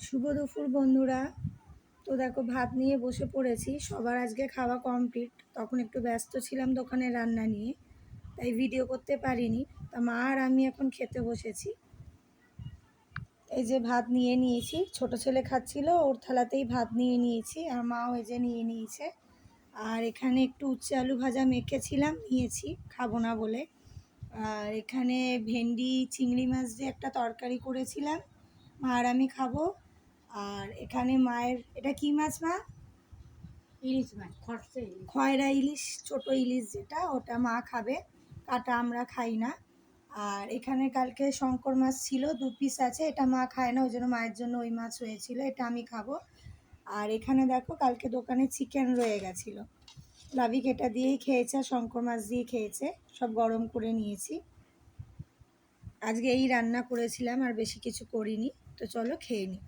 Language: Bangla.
শুভ দুপুর বন্ধুরা। তো দেখো ভাত নিয়ে বসে পড়েছি, সবার আজকে খাওয়া কমপ্লিট। তখন একটু ব্যস্ত ছিলাম দোকানে রান্না নিয়ে, তাই ভিডিও করতে পারিনি। তা মা আর আমি এখন খেতে বসেছি। এই যে ভাত নিয়ে নিয়েছি, ছোট ছেলে খাচ্ছিল, ওর থালাতেই ভাত নিয়ে নিয়েছি, আর মাও এই যে নিয়ে নিয়েছে। আর এখানে একটু উচ্ছে আলু ভাজা মেখেছিলাম, নিয়েছি, খাবো না বলে। আর এখানে ভেন্ডি চিংড়ি মাছ দিয়ে একটা তরকারি করেছিলাম, মা আর আমি খাবো। আর এখানে মায়ের, এটা কি মাছ মা? ইলিশ মাছ, খরচে ইলিশ। খয়রা ইলিশ, ছোট ইলিশ যেটা, ওটা মা খাবে, কাটা আমরা খাই না। আর এখানে কালকে শঙ্কর মাছ ছিল, 2 পিস আছে, এটা মা খায় না, ওই জন্য মায়ের জন্য ওই মাছ হয়েছিল, এটা আমি খাবো। আর এখানে দেখো কালকে দোকানে চিকেন রয়ে গেছিলো, লাভিক এটা দিয়েই খেয়েছে, আর শঙ্কর মাছ দিয়ে খেয়েছে, সব গরম করে নিয়েছি। আজকে এই রান্না করেছিলাম, আর বেশি কিছু করিনি। তো চলো খেয়ে নিই।